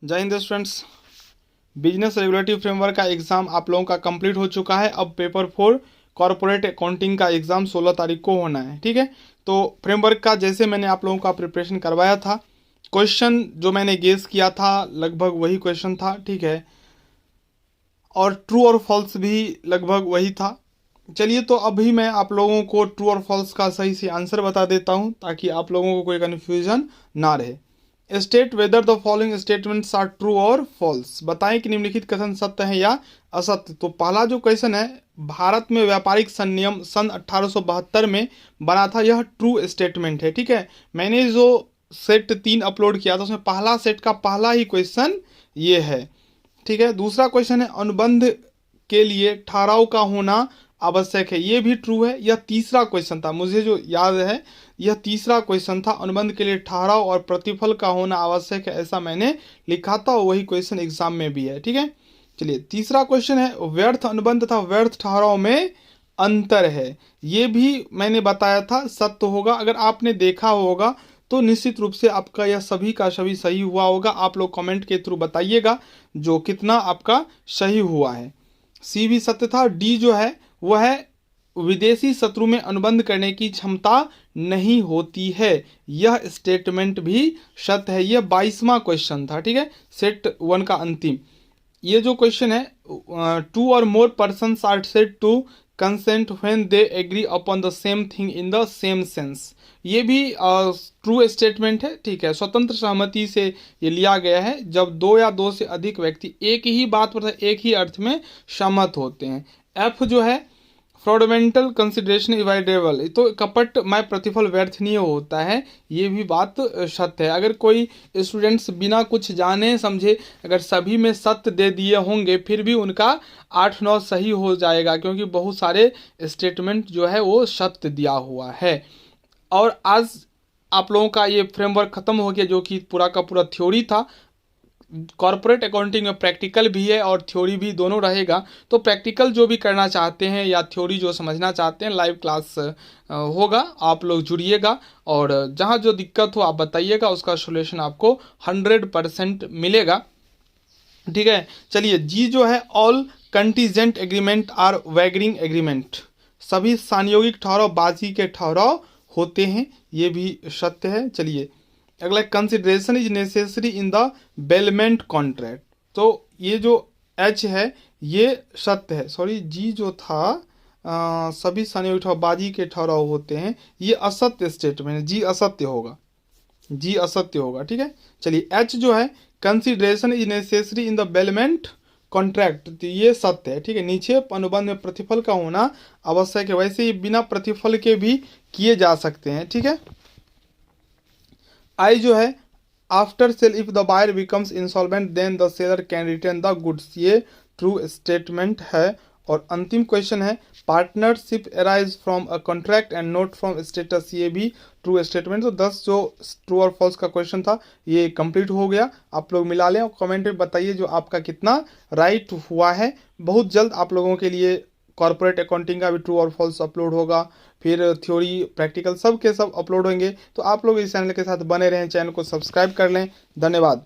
जय Hind students. Business regulatory framework का exam आप लोगों का कंप्लीट हो चुका है। अब पेपर 4 कॉरपोरेट अकाउंटिंग का एग्ज़ाम 16 तारीख को होना है। ठीक है, तो फ्रेमवर्क का जैसे मैंने आप लोगों का प्रिपरेशन करवाया था, क्वेश्चन जो मैंने गेस किया था लगभग वही क्वेश्चन था। ठीक है, और ट्रू और फॉल्स भी लगभग वही था। चलिए, तो अभी मैं आप लोगों को ट्रू और फॉल्स का सही से आंसर बता देता हूं ताकि आप लोगों को कोई कन्फ्यूजन ना रहे। State whether the following statements are true और फॉल्स। बताएं कि निम्नलिखित कथन सत्य है या असत्य। तो पहला जो क्वेश्चन है, भारत में व्यापारिक संनियम सन 1872 में बना था, यह ट्रू स्टेटमेंट है। ठीक है, मैंने जो सेट 3 अपलोड किया था उसमें पहला सेट का पहला ही क्वेश्चन ये है। ठीक है, दूसरा क्वेश्चन है, अनुबंध के लिए ठहराव का होना आवश्यक है, ये भी ट्रू है। यह तीसरा क्वेश्चन था, मुझे जो याद है यह तीसरा क्वेश्चन था, अनुबंध के लिए ठहराव और प्रतिफल का होना आवश्यक है, ऐसा मैंने लिखा था, वही क्वेश्चन एग्जाम में भी है। ठीक है, चलिए तीसरा क्वेश्चन है, व्यर्थ अनुबंध तथा व्यर्थ ठहराव में अंतर है, ये भी मैंने बताया था सत्य होगा। अगर आपने देखा होगा तो निश्चित रूप से आपका यह सभी का सभी सही हुआ होगा। आप लोग कमेंट के थ्रू बताइएगा जो कितना आपका सही हुआ है। सी भी सत्य था। डी जो है वह है, विदेशी शत्रु में अनुबंध करने की क्षमता नहीं होती है, यह स्टेटमेंट भी सत्य है। यह 22वां क्वेश्चन था। ठीक है, सेट 1 का अंतिम। ये जो क्वेश्चन है, 2 और more persons are said to consent when they agree upon the same thing in the same sense, ये भी ट्रू स्टेटमेंट है। ठीक है, स्वतंत्र सहमति से ये लिया गया है जब 2 या 2 से अधिक व्यक्ति एक ही बात पर एक ही अर्थ में सहमत होते हैं। एफ जो है, फ्रॉडमेंटल कंसिडरेशन इवाइडेबल, तो कपट में प्रतिफल व्यर्थनीय होता है, ये भी बात सत्य है। अगर कोई स्टूडेंट्स बिना कुछ जाने समझे अगर सभी में सत्य दे दिए होंगे फिर भी उनका 8-9 सही हो जाएगा, क्योंकि बहुत सारे स्टेटमेंट जो है वो सत्य दिया हुआ है। और आज आप लोगों का ये फ्रेमवर्क खत्म हो गया, जो कि पूरा का पूरा थ्योरी था। कॉर्पोरेट अकाउंटिंग में प्रैक्टिकल भी है और थ्योरी भी, दोनों रहेगा। तो प्रैक्टिकल जो भी करना चाहते हैं या थ्योरी जो समझना चाहते हैं, लाइव क्लास होगा, आप लोग जुड़िएगा और जहाँ जो दिक्कत हो आप बताइएगा, उसका सोल्यूशन आपको 100% मिलेगा। ठीक है, चलिए जी जो है, all contingent agreement are wagering agreement, सभी संयोगिक ठहराव बाजी के ठहराव होते हैं, ये भी सत्य है। चलिए अगला, consideration is necessary in the bailment contract, तो ये जो एच है ये सत्य है। सॉरी, जी जो था सभी संयोगिक ठहराव बाजी के ठहराव होते हैं, ये असत्य स्टेटमेंट है, जी असत्य होगा, जी असत्य होगा। ठीक है, चलिए एच जो है, consideration is necessary in the bailment contract, तो ये सत्य है। ठीक है, नीचे अनुबंध में प्रतिफल का होना आवश्यक है, वैसे ही बिना प्रतिफल के भी किए जा सकते हैं। ठीक है, आई जो है, after sale if the buyer becomes insolvent then the seller can return the goods, ये ट्रू स्टेटमेंट है। और अंतिम क्वेश्चन है, partnership arise from a contract and not from status, ये भी ट्रू स्टेटमेंट। तो 10 जो ट्रू और फॉल्स का क्वेश्चन था ये कंप्लीट हो गया। आप लोग मिला लें और कमेंट में बताइए जो आपका कितना राइट हुआ है। बहुत जल्द आप लोगों के लिए कॉर्पोरेट अकाउंटिंग का भी ट्रू और फॉल्स अपलोड होगा, फिर थ्योरी प्रैक्टिकल सब के सब अपलोड होंगे। तो आप लोग इस चैनल के साथ बने रहें, चैनल को सब्सक्राइब कर लें। धन्यवाद।